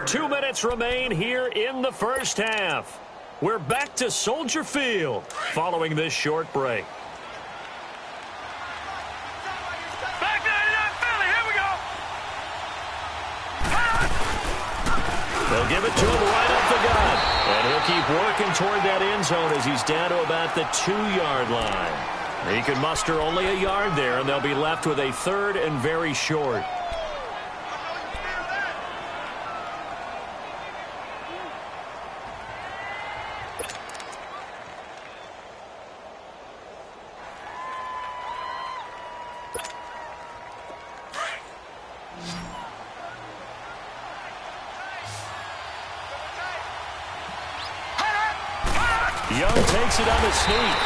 2 minutes remain here in the first half. We're back to Soldier Field following this short break. They'll give it to him right up the gut. And he'll keep working toward that end zone as he's down to about the 2-yard line. He can muster only a yard there, and they'll be left with a third and very short. Young takes it on the sneak.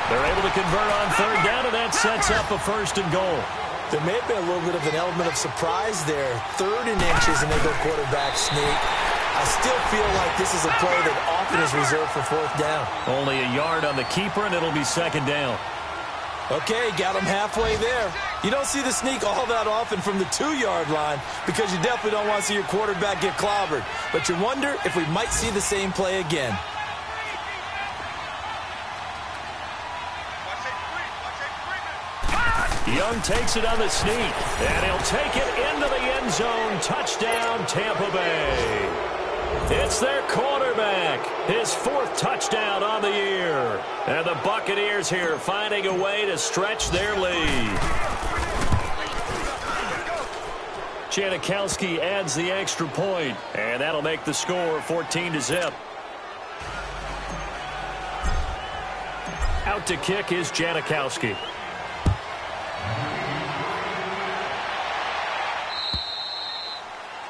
They're able to convert on third down, and that sets up a 1st and goal. There may have been a little bit of an element of surprise there. 3rd and inches, and they go quarterback sneak. I still feel like this is a play that often is reserved for 4th down. Only a yard on the keeper, and it'll be 2nd down. Okay, got him halfway there. You don't see the sneak all that often from the 2-yard line because you definitely don't want to see your quarterback get clobbered. But you wonder if we might see the same play again. Young takes it on the sneak, and he'll take it into the end zone. Touchdown, Tampa Bay. It's their quarterback, his 4th touchdown on the year. And the Buccaneers here finding a way to stretch their lead. Janikowski adds the extra point, and that'll make the score 14-0. Out to kick is Janikowski.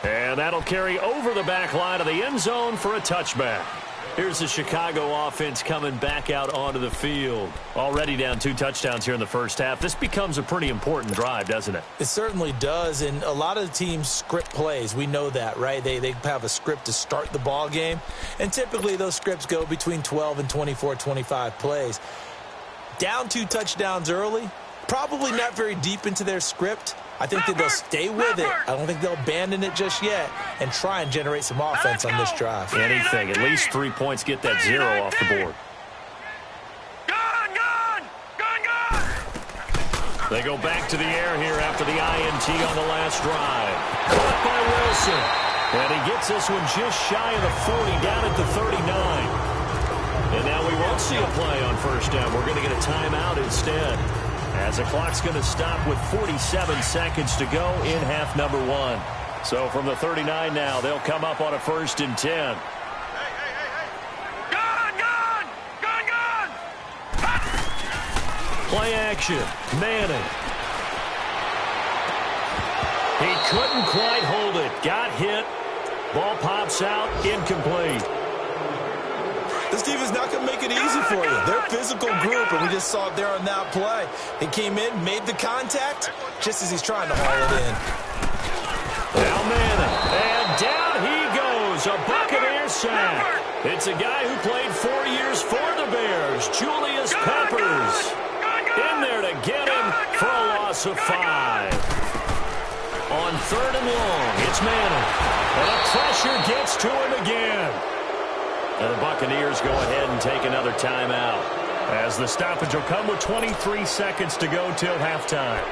And that'll carry over the back line of the end zone for a touchback. Here's the Chicago offense coming back out onto the field. Already down 2 touchdowns here in the first half. This becomes a pretty important drive, doesn't it? It certainly does, and a lot of the teams script plays. We know that, right? They have a script to start the ball game, and typically those scripts go between 12 and 24, 25 plays. Down 2 touchdowns early, probably not very deep into their script. I think that they'll stay with it. I don't think they'll abandon it just yet and try and generate some offense on this drive. Anything. At least 3 points, get that 0 off the board. They go back to the air here after the INT on the last drive. Caught by Wilson. And he gets this one just shy of the 40, down at the 39. And now we won't see a play on 1st down. We're going to get a timeout instead, as the clock's going to stop with 47 seconds to go in half number 1. So from the 39 now, they'll come up on a 1st and 10. Play action. Manning. He couldn't quite hold it. Got hit. Ball pops out. Incomplete. This defense is not going to make it easy for you. They're a physical group, and we just saw it there on that play. He came in, made the contact, just as he's trying to haul it in. Now Manning, and down he goes, a Buccaneer sack. It's a guy who played 4 years for the Bears, Julius Peppers. In there to get him for a loss of 5. On 3rd and long, it's Manning. And the pressure gets to him again. And the Buccaneers go ahead and take another timeout, as the stoppage will come with 23 seconds to go till halftime.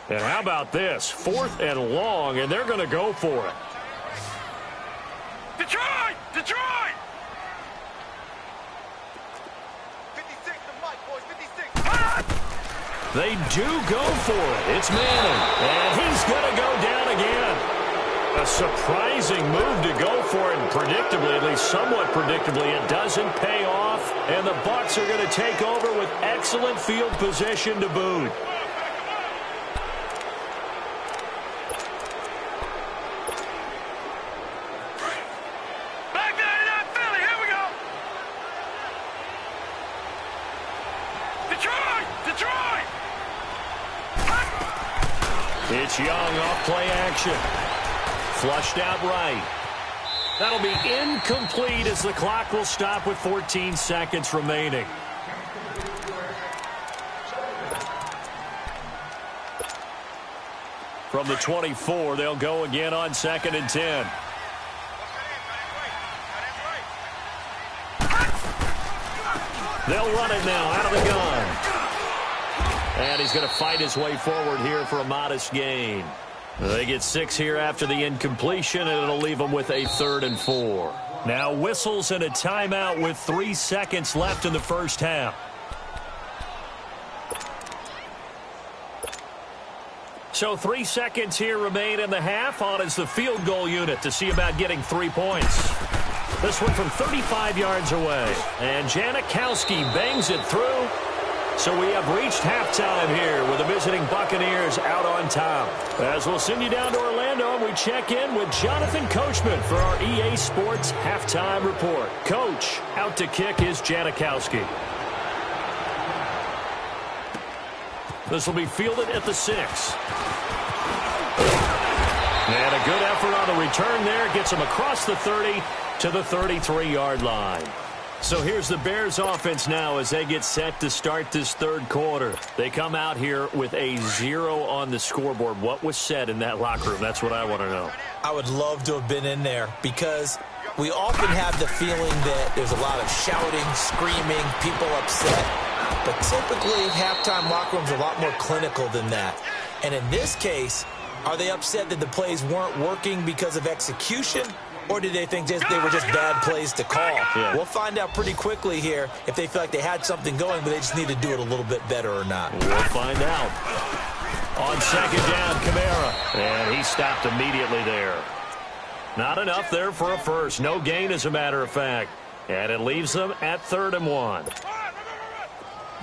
And how about this? 4th and long, and they're going to go for it. Detroit! Detroit! 56 to Mike, boys, 56. They do go for it. It's Manning, and he's going to go down again. A surprising move to go for it, and predictably, at least somewhat predictably, it doesn't pay off, and the Bucs are going to take over with excellent field position to boot. Back there in that Philly, here we go! Detroit! Detroit! It's Young off play action. Flushed out right. That'll be incomplete as the clock will stop with 14 seconds remaining. From the 24, they'll go again on 2nd and 10. They'll run it now out of the gun. And he's going to fight his way forward here for a modest gain. They get 6 here after the incompletion, and it'll leave them with a 3rd and 4. Now whistles and a timeout with 3 seconds left in the first half. So 3 seconds here remain in the half. On is the field goal unit to see about getting 3 points. This one from 35 yards away. And Janikowski bangs it through. So we have reached halftime here with the visiting Buccaneers out on top. As we'll send you down to Orlando, we check in with Jonathan Coachman for our EA Sports Halftime Report. Coach, out to kick is Janikowski. This will be fielded at the 6. And a good effort on the return there. Gets him across the 30 to the 33-yard line. So here's the Bears offense now as they get set to start this 3rd quarter. They come out here with a 0 on the scoreboard. What was said in that locker room? That's what I want to know. I would love to have been in there because we often have the feeling that there's a lot of shouting, screaming, people upset. But typically, halftime locker rooms are a lot more clinical than that. And in this case, are they upset that the plays weren't working because of execution? Or did they think they were just bad plays to call? Yeah. We'll find out pretty quickly here if they feel like they had something going, but they just need to do it a little bit better or not. We'll find out. On 2nd down, Kamara. And he stopped immediately there. Not enough there for a first. No gain, as a matter of fact. And it leaves them at 3rd and 1.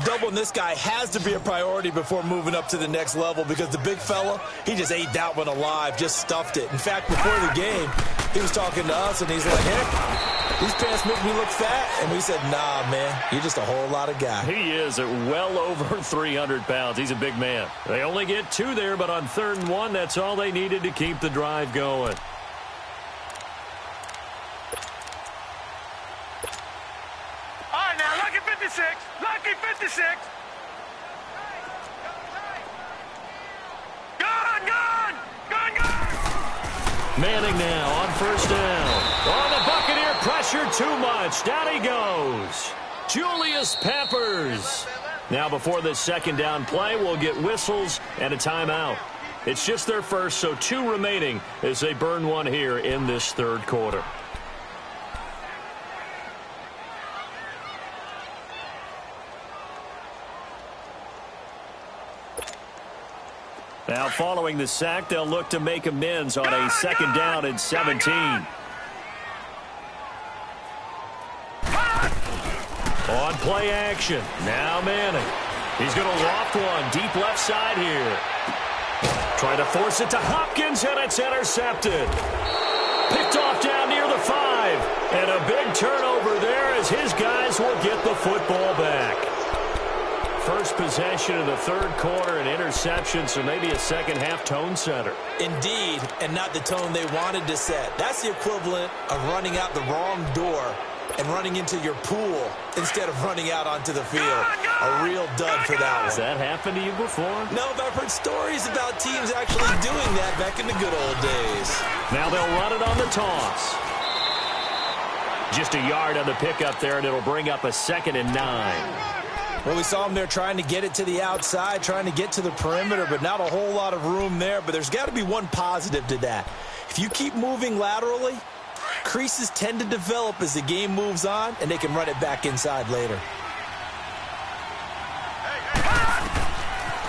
Doubling this guy has to be a priority before moving up to the next level because the big fella, he just ate that one alive, just stuffed it. In fact, before the game, he was talking to us, and he's like, hey, these pants make me look fat. And we said, nah, man, you're just a whole lot of guy. He is at well over 300 pounds. He's a big man. They only get 2 there, but on 3rd and 1, that's all they needed to keep the drive going. All right, now, lucky 56. Lucky 56. Gone, gone, gone, gone. Manning now on 1st down. Oh, the Buccaneer pressure too much. Down he goes. Julius Peppers. Now before this 2nd down play, we'll get whistles and a timeout. It's just their first, so 2 remaining as they burn one here in this 3rd quarter. Now, following the sack, they'll look to make amends on a 2nd down and 17. On play action. Now Manning. He's going to loft one deep left side here. Trying to force it to Hopkins, and it's intercepted. Picked off down near the 5. And a big turnover there as his guys will get the football back. First possession of the 3rd quarter, an interception, so maybe a second-half tone setter. Indeed, and not the tone they wanted to set. That's the equivalent of running out the wrong door and running into your pool instead of running out onto the field. A real dud for that one. Has that happened to you before? No, but I've heard stories about teams actually doing that back in the good old days. Now they'll run it on the toss. Just a yard on the pickup there, and it'll bring up a 2nd and 9. Well, we saw him there trying to get it to the outside, trying to get to the perimeter, but not a whole lot of room there. But there's got to be one positive to that. If you keep moving laterally, creases tend to develop as the game moves on, and they can run it back inside later.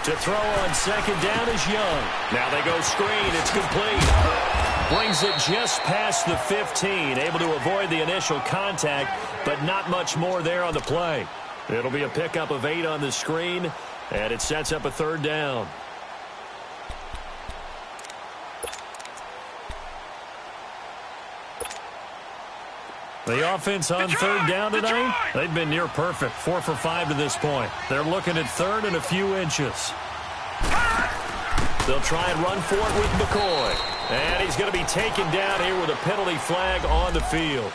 To throw on second down is Young. Now they go screen. It's complete. Brings it just past the 15. Able to avoid the initial contact, but not much more there on the play. It'll be a pickup of 8 on the screen, and it sets up a third down. The offense on third down tonight, they've been near perfect. 4 for 5 to this point. They're looking at third and a few inches. They'll try and run for it with McCoy. And he's going to be taken down here with a penalty flag on the field.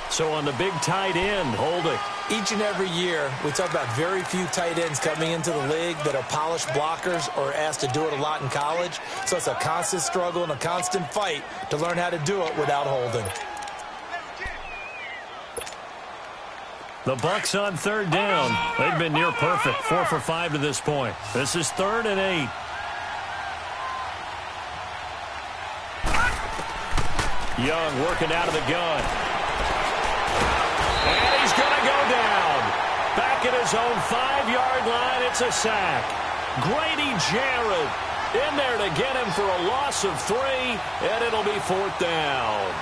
So on the big tight end, holding. Each and every year, we talk about very few tight ends coming into the league that are polished blockers or asked to do it a lot in college. So it's a constant struggle and a constant fight to learn how to do it without holding. The Bucks on third down. They've been near perfect. 4 for 5 to this point. This is 3rd and 8. Young working out of the gun. And he's going to go down. Back at his own 5-yard line, it's a sack. Grady Jarrett in there to get him for a loss of 3, and it'll be 4th down.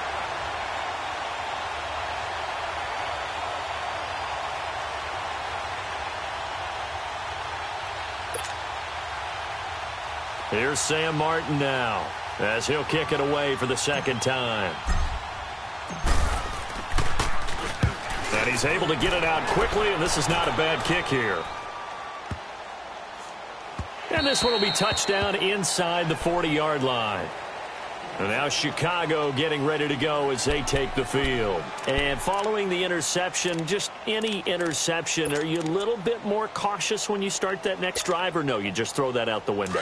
Here's Sam Martin now, as he'll kick it away for the second time. And he's able to get it out quickly, and this is not a bad kick here. And this one will be touchdown inside the 40-yard line. And now Chicago getting ready to go as they take the field. And following the interception, just any interception, are you a little bit more cautious when you start that next drive, or no, you just throw that out the window?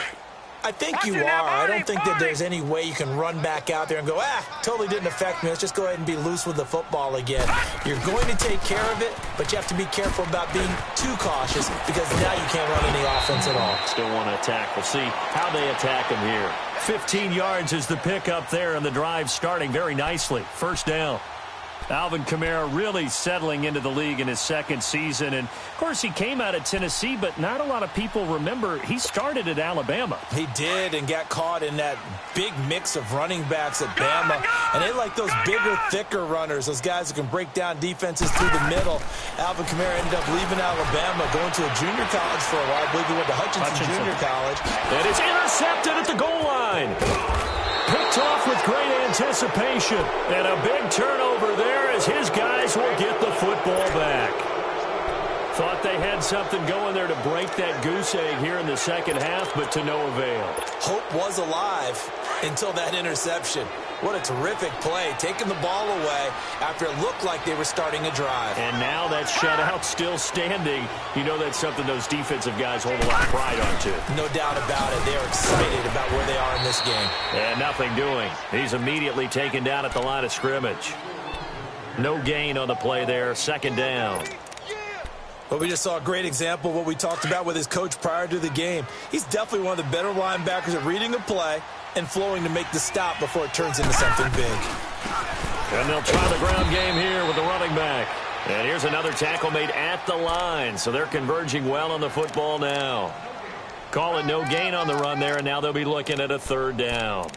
I think you are. I don't think that there's any way you can run back out there and go, totally didn't affect me. Let's just go ahead and be loose with the football again. You're going to take care of it, but you have to be careful about being too cautious because now you can't run any offense at all. Still want to attack. We'll see how they attack him here. 15 yards is the pickup there, and the drive starting very nicely. First down. Alvin Kamara really settling into the league in his second season. And, of course, he came out of Tennessee, but not a lot of people remember he started at Alabama. He did and got caught in that big mix of running backs at Bama. And they like those bigger, thicker runners, those guys who can break down defenses through the middle. Alvin Kamara ended up leaving Alabama, going to a junior college for a while. I believe he went to Hutchinson Junior College. And it's intercepted at the goal line. Picked off with great anticipation. And a big turnover there as his guys will get the football back. Thought they had something going there to break that goose egg here in the second half, but to no avail. Hope was alive until that interception. What a terrific play, taking the ball away after it looked like they were starting a drive. And now that shutout still standing. You know that's something those defensive guys hold a lot of pride onto. No doubt about it. They're excited about where they are in this game. And nothing doing. He's immediately taken down at the line of scrimmage. No gain on the play there. Second down. Well, we just saw a great example of what we talked about with his coach prior to the game. He's definitely one of the better linebackers at reading a play and flowing to make the stop before it turns into something big. And they'll try the ground game here with the running back. And here's another tackle made at the line. So they're converging well on the football now. Call it no gain on the run there, and now they'll be looking at a third down.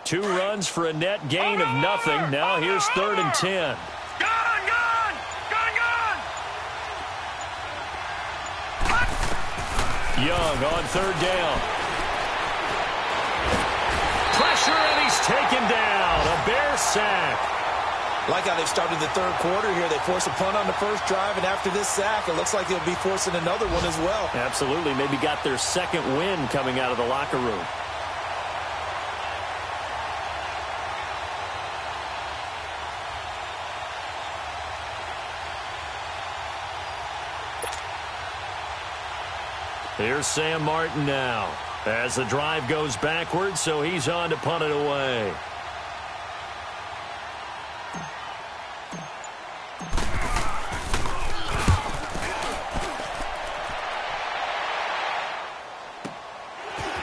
Two runs for a net gain of nothing. Now here's 3rd and 10. Young on third down. Pressure, and he's taken down. A Bear sack. Like how they've started the third quarter here. They force a punt on the first drive, and after this sack, it looks like they'll be forcing another one as well. Absolutely. Maybe got their second win coming out of the locker room. Here's Sam Martin now as the drive goes backwards, so he's on to punt it away.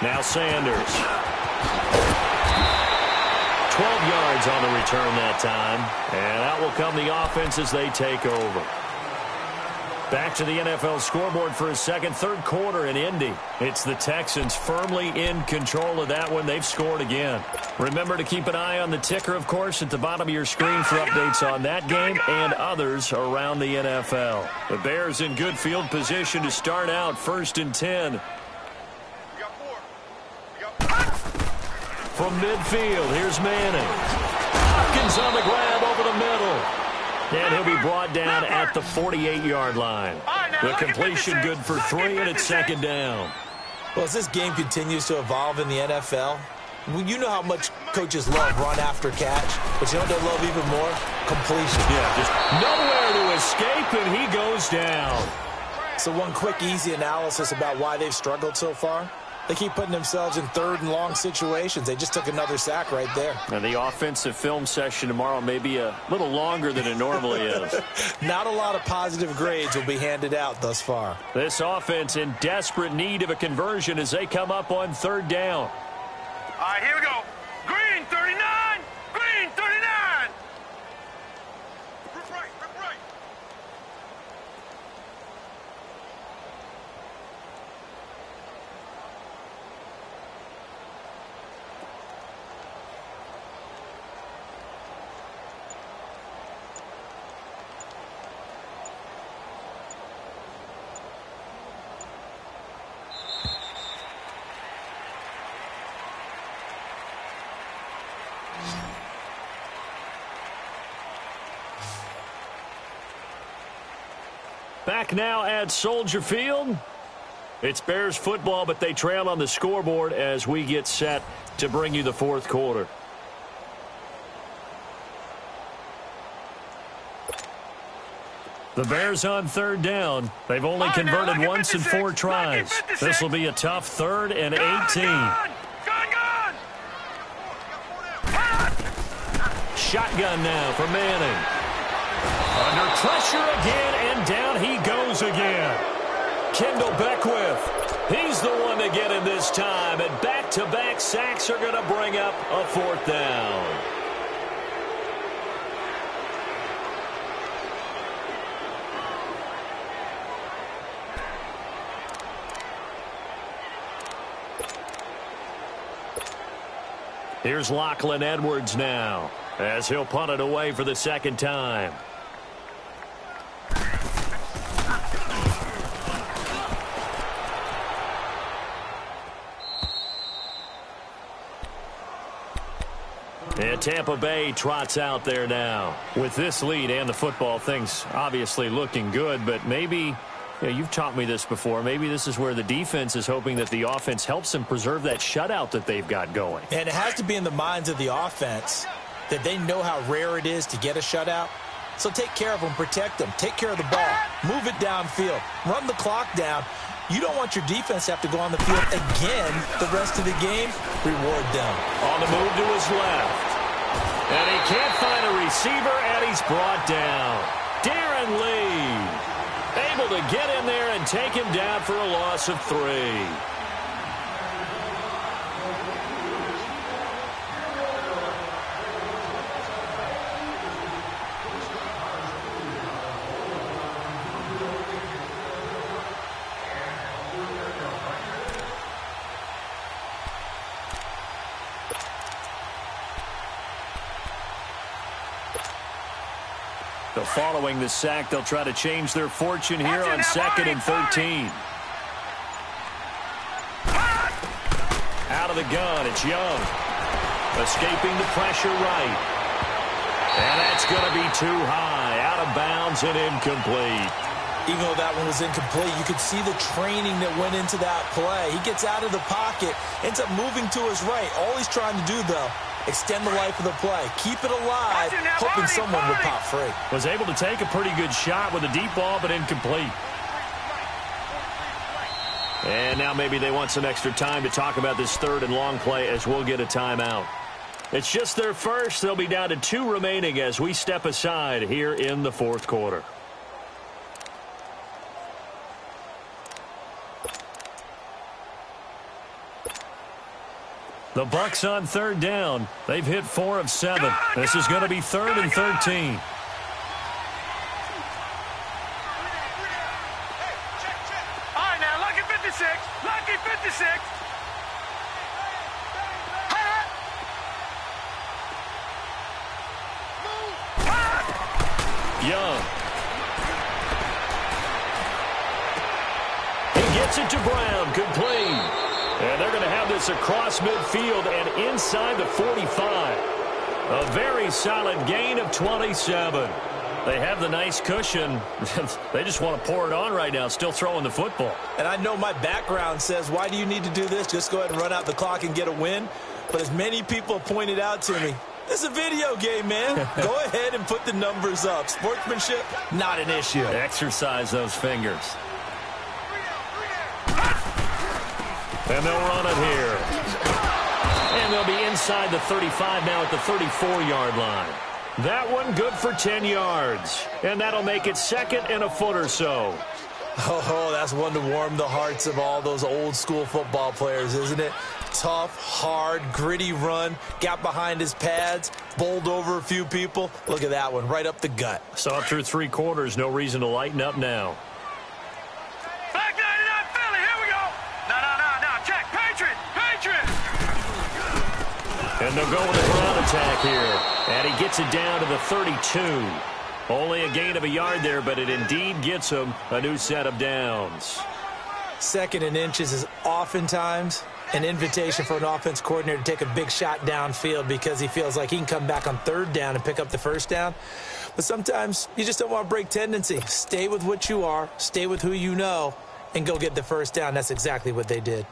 Now Sanders. 12 yards on the return that time. And out will come the offense as they take over. Back to the NFL scoreboard for a second, third quarter in Indy. It's the Texans firmly in control of that one. They've scored again. Remember to keep an eye on the ticker, of course, at the bottom of your screen for updates on that game and others around the NFL. The Bears in good field position to start out 1st and 10. From midfield, here's Manning. Hopkins on the grab over the middle. And he'll be brought down at the 48-yard line. The completion good for 3, and it's 2nd down. Well, as this game continues to evolve in the NFL, you know how much coaches love run after catch, but you know what they love even more? Completion. Yeah, just nowhere to escape, and he goes down. So one quick, easy analysis about why they've struggled so far. They keep putting themselves in 3rd and long situations. They just took another sack right there. And the offensive film session tomorrow may be a little longer than it normally is. Not a lot of positive grades will be handed out thus far. This offense in desperate need of a conversion as they come up on 3rd down. All right, here we go. Green 39. Green 39. Rip right, rip right. Back now at Soldier Field. It's Bears football, but they trail on the scoreboard as we get set to bring you the 4th quarter. The Bears on 3rd down. They've only converted once in 4 tries. This will be a tough 3rd and 18. Shotgun now for Manning. Under pressure again, and down he goes again. Kendall Beckwith, he's the one to get him this time, and back-to-back sacks are going to bring up a 4th down. Here's Lachlan Edwards now, as he'll punt it away for the 2nd time. And Tampa Bay trots out there now. With this lead and the football, things obviously looking good, but maybe, you've taught me this before, maybe this is where the defense is hoping that the offense helps them preserve that shutout that they've got going. And it has to be in the minds of the offense that they know how rare it is to get a shutout. So take care of them, protect them, take care of the ball, move it downfield, run the clock down. You don't want your defense to have to go on the field again the rest of the game. Reward them. On the move to his left. And he can't find a receiver, and he's brought down. Darren Lee able to get in there and take him down for a loss of 3. Following the sack, they'll try to change their fortune here on 2nd and 13. Out of the gun, it's Young. Escaping the pressure right. And that's going to be too high. Out of bounds and incomplete. Even though that one was incomplete, you could see the training that went into that play. He gets out of the pocket, ends up moving to his right. All he's trying to do, though, extend the life of the play. Keep it alive, hoping someone would pop free. Was able to take a pretty good shot with a deep ball, but incomplete. And now maybe they want some extra time to talk about this third and long play as we'll get a timeout. It's just their first. They'll be down to 2 remaining as we step aside here in the fourth quarter. The Bucs on third down. They've hit 4 of 7. This is going to be 3rd and 13. All right, now, lucky 56. Lucky 56. Young. He gets it to Brown. Complete. And they're going to have this across midfield and inside the 45. A very solid gain of 27. They have the nice cushion. They just want to pour it on right now, still throwing the football. And I know my background says, why do you need to do this? Just go ahead and run out the clock and get a win. But as many people pointed out to me, it's a video game, man. Go ahead and put the numbers up. Sportsmanship, not an issue. Exercise those fingers. And they'll run it here. And they'll be inside the 35 now at the 34-yard line. That one good for 10 yards. And that'll make it 2nd and a foot or so. Oh, that's one to warm the hearts of all those old-school football players, isn't it? Tough, hard, gritty run. Got behind his pads, bowled over a few people. Look at that one, right up the gut. Saw it through 3 quarters. No reason to lighten up now. Back 99 Philly, here we go. No, check, Patriot. And they'll go with a ground attack here. And he gets it down to the 32. Only a gain of a yard there, but it indeed gets him a new set of downs. 2nd and inches is oftentimes an invitation for an offense coordinator to take a big shot downfield because he feels like he can come back on 3rd down and pick up the 1st down. But sometimes you just don't want to break tendency. Stay with what you are, stay with who you know, and go get the 1st down. That's exactly what they did.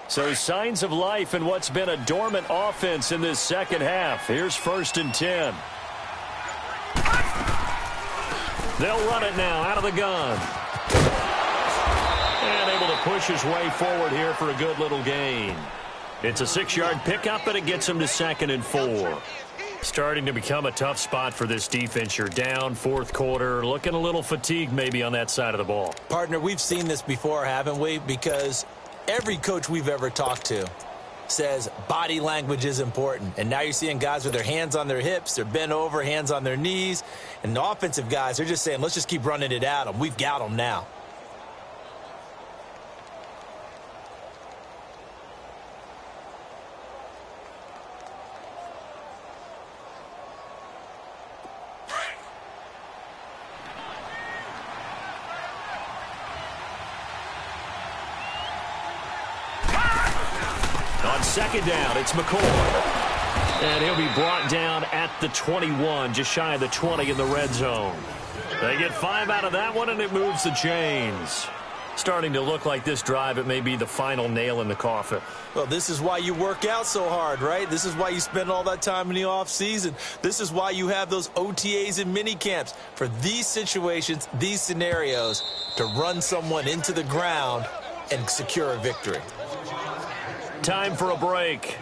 So signs of life in what's been a dormant offense in this second half. Here's 1st and 10. They'll run it now out of the gun. And able to push his way forward here for a good little gain. It's a 6-yard pickup, but it gets him to 2nd and 4. Starting to become a tough spot for this defense. You're down 4th quarter, looking a little fatigued maybe on that side of the ball. Partner, we've seen this before, haven't we? Because every coach we've ever talked to says body language is important. And now you're seeing guys with their hands on their hips, they're bent over, hands on their knees. And the offensive guys, they're just saying, let's just keep running it at them. We've got them now. On 2nd down, it's McCoy. And he'll be brought down at the 21, just shy of the 20 in the red zone. They get 5 out of that one, and it moves the chains. Starting to look like this drive, it may be the final nail in the coffin. Well, this is why you work out so hard, right? This is why you spend all that time in the offseason. This is why you have those OTAs and mini camps for these situations, these scenarios, to run someone into the ground and secure a victory. Time for a break.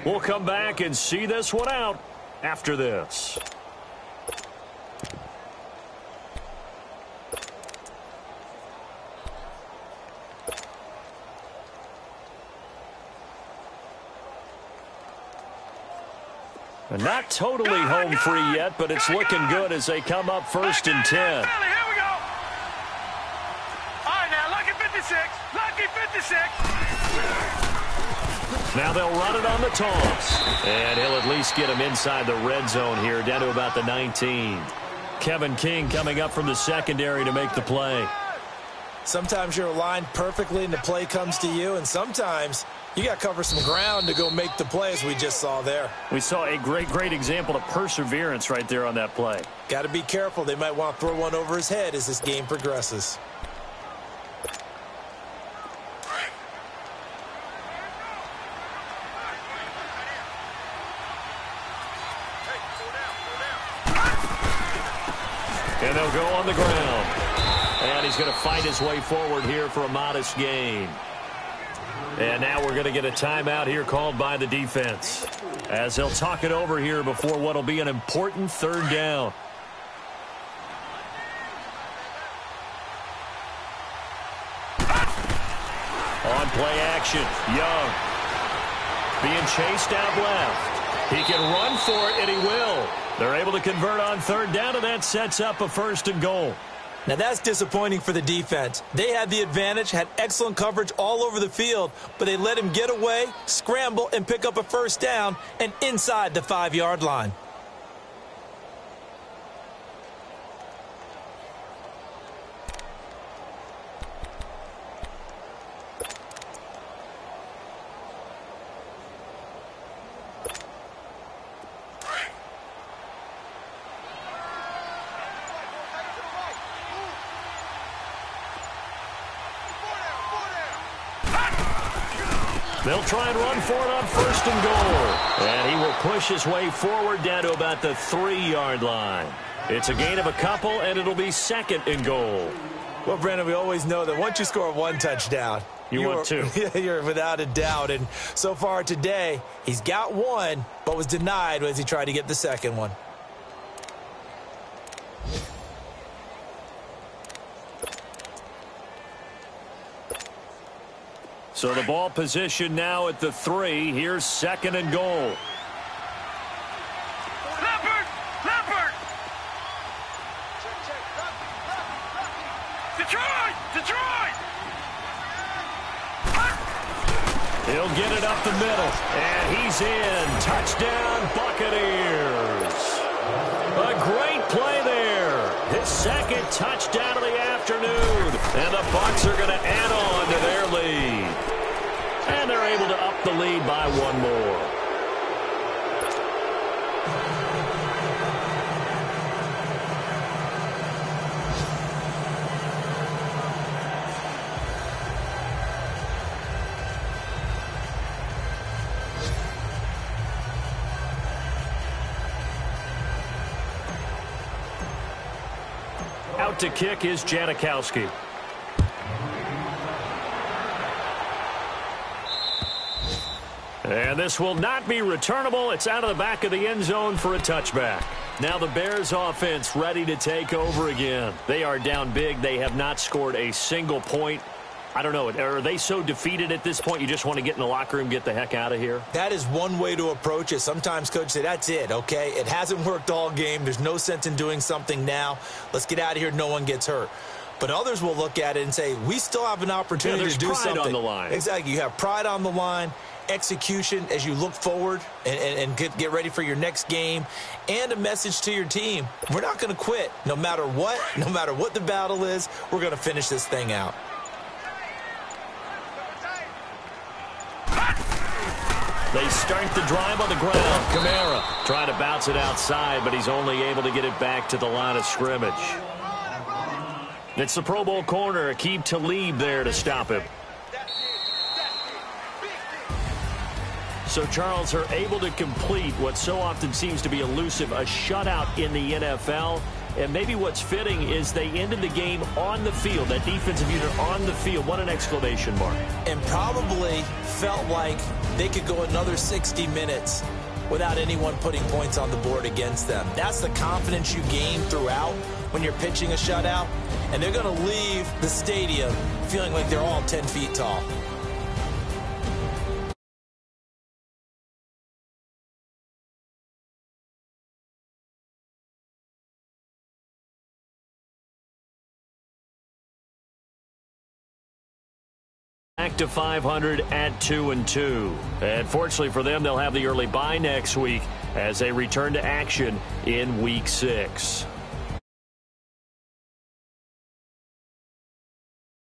We'll come back and see this one out after this. And not totally home free yet, but it's looking good as they come up 1st and 10. Here we go. All right, now, lucky 56. Lucky 56. Now they'll run it on the toss. And he'll at least get him inside the red zone here, down to about the 19. Kevin King coming up from the secondary to make the play. Sometimes you're aligned perfectly and the play comes to you, and sometimes you got to cover some ground to go make the play, as we just saw there. We saw a great example of perseverance right there on that play. Got to be careful. They might want to throw one over his head as this game progresses. And they'll go on the ground. And he's going to fight his way forward here for a modest gain. And now we're going to get a timeout here called by the defense, as they'll talk it over here before what will be an important third down. On play action, Young being chased out left. He can run for it, and he will. They're able to convert on third down, and that sets up a 1st and goal. Now, that's disappointing for the defense. They had the advantage, had excellent coverage all over the field, but they let him get away, scramble, and pick up a 1st down and inside the 5-yard line. They'll try and run for it on 1st and goal. And he will push his way forward down to about the 3-yard line. It's a gain of a couple, and it'll be 2nd and goal. Well, Brandon, we always know that once you score 1 touchdown, you want 2. You're without a doubt. And so far today, he's got 1, but was denied as he tried to get the 2nd one. So the ball position now at the 3. Here's 2nd and goal. Leopard! Leopard! Detroit! Detroit! He'll get it up the middle, and he's in. Touchdown, Buccaneers. A great play there. His 2nd touchdown of the afternoon. And the Bucs are going to add on to their lead. And they're able to up the lead by 1 more. Out to kick is Janikowski. And this will not be returnable. It's out of the back of the end zone for a touchback. Now the Bears offense ready to take over again. They are down big. They have not scored a single point. I don't know. Are they so defeated at this point you just want to get in the locker room, get the heck out of here? That is one way to approach it. Sometimes coaches say, that's it, okay? It hasn't worked all game. There's no sense in doing something now. Let's get out of here. No one gets hurt. But others will look at it and say, we still have an opportunity to do something. There's pride on the line. Exactly. You have pride on the line, execution as you look forward and get ready for your next game, and a message to your team. We're not going to quit. No matter what the battle is, we're going to finish this thing out. They start the drive on the ground. Kamara trying to bounce it outside, but he's only able to get it back to the line of scrimmage. It's the Pro Bowl corner, Aqib Talib there to stop him. So, Charles, are able to complete what so often seems to be elusive, a shutout in the NFL. And maybe what's fitting is they ended the game on the field, that defensive unit on the field. What an exclamation mark. And probably felt like they could go another 60 minutes without anyone putting points on the board against them. That's the confidence you gain throughout when you're pitching a shutout. And they're going to leave the stadium feeling like they're all 10 feet tall. Back to 500 at 2-2. And fortunately for them, they'll have the early bye next week as they return to action in Week 6.